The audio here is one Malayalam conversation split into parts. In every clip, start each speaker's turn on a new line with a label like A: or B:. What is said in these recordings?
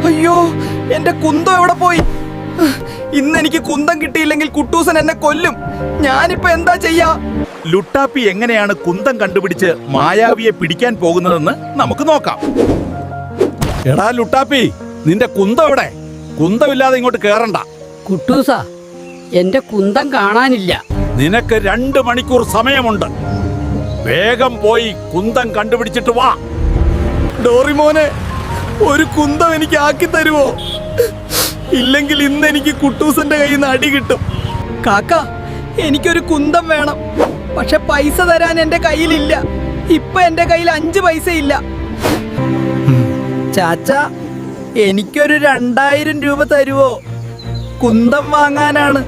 A: അയ്യോ, എന്റെ കുന്തം എവിടെ പോയി? ഇന്ന് എനിക്ക് കുന്തം കിട്ടിയില്ലെങ്കിൽ കുട്ടൂസൻ എന്നെ കൊല്ലും. ഞാനിപ്പോ എന്താ ചെയ്യാ?
B: ലുട്ടാപ്പി എങ്ങനെയാണ് കുന്തം കണ്ടുപിടിച്ച് മായാവിയെ പിടിക്കാൻ പോകുന്നതെന്ന് നമുക്ക് നോക്കാം. എടാ ലുട്ടാപ്പി, നിന്റെ കുന്തം എവിടെ? കുന്തമില്ലാതെ ഇങ്ങോട്ട് കേറണ്ട.
C: കുട്ടൂസ, എന്റെ കുന്തം കാണാനില്ല.
B: നിനക്ക് 2 മണിക്കൂർ സമയമുണ്ട്. വേഗം പോയി കുന്തം കണ്ടുപിടിച്ചിട്ട് വാ.
A: ഡോറിമോനെ, ഒരു കുന്തം എനിക്ക് ആക്കി തരുമോ? ഇല്ലെങ്കിൽ ഇന്ന് എനിക്ക് കുട്ടൂസന്റെ കയ്യിൽ നിന്ന് അടി കിട്ടും. കാക്ക, എനിക്കൊരു കുന്തം വേണം. പക്ഷെ പൈസ തരാൻ എന്റെ കയ്യിലില്ല. ഇപ്പൊ എന്റെ കയ്യിൽ 5 പൈസ ഇല്ല. ചാച്ച, എനിക്കൊരു 2000 രൂപ തരുവോ? കുന്തം വാങ്ങാനാണ്.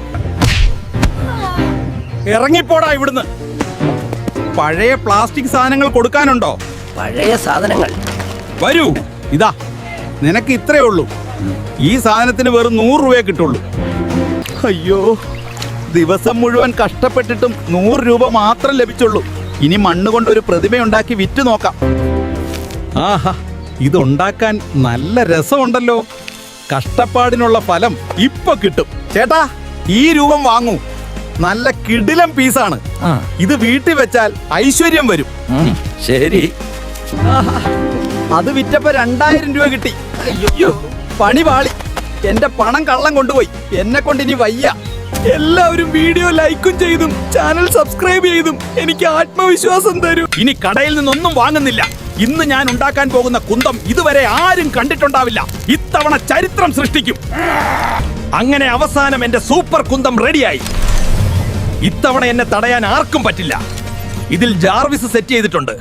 B: ഇറങ്ങിപ്പോടാ ഇവിടുന്ന്. പഴയ പ്ലാസ്റ്റിക് സാധനങ്ങൾ കൊടുക്കാനുണ്ടോ?
C: പഴയ സാധനങ്ങൾ
B: വരൂ. ഇതാ, നിനക്ക് ഇത്രേ ഉള്ളൂ. ഈ സാധനത്തിന് വെറും 100 രൂപയെ കിട്ടുള്ളൂ. അയ്യോ, ദിവസം മുഴുവൻ കഷ്ടപ്പെട്ടിട്ടും 100 രൂപ മാത്രം ലഭിച്ചുള്ളൂ. ഇനി മണ്ണ് കൊണ്ടൊരു പ്രതിമയുണ്ടാക്കി വിറ്റ് നോക്കാം. ആഹാ, ഇതുണ്ടാക്കാൻ നല്ല രസമുണ്ടല്ലോ. കഷ്ടപ്പാടിനുള്ള ഫലം ഇപ്പൊ കിട്ടും. ചേട്ടാ, ഈ രൂപം വാങ്ങൂ. നല്ല കിടിലം പീസാണ്. ഇത് വീട്ടിൽ വെച്ചാൽ ഐശ്വര്യം വരും.
D: ശരി.
A: ആഹാ, അത് വിറ്റപ്പോ 2000 രൂപ കിട്ടി. അയ്യോ, പണി പാളി. എന്റെ പണം കള്ളം കൊണ്ടുപോയി. എന്നെ കൊണ്ട് ഇനി വയ്യ. എല്ലാവരും വീഡിയോ ലൈക്കും ചെയ്തും ചാനൽ സബ്സ്ക്രൈബ് ചെയ്തും എനിക്ക് ആത്മവിശ്വാസം തരൂ.
B: ഇനി കടയിൽ നിന്നൊന്നും വാങ്ങുന്നില്ല. ഇന്ന് ഞാൻ ഉണ്ടാക്കാൻ പോകുന്ന കുന്തം ഇതുവരെ ആരും കണ്ടിട്ടുണ്ടാവില്ല. ഇത്തവണ ചരിത്രം സൃഷ്ടിക്കും. അങ്ങനെ അവസാനം എന്റെ സൂപ്പർ കുന്തം റെഡിയായി. ഇത്തവണ എന്നെ തടയാൻ ആർക്കും പറ്റില്ല. ഇതിൽ ജാർവിസ് സെറ്റ് ചെയ്തിട്ടുണ്ട്.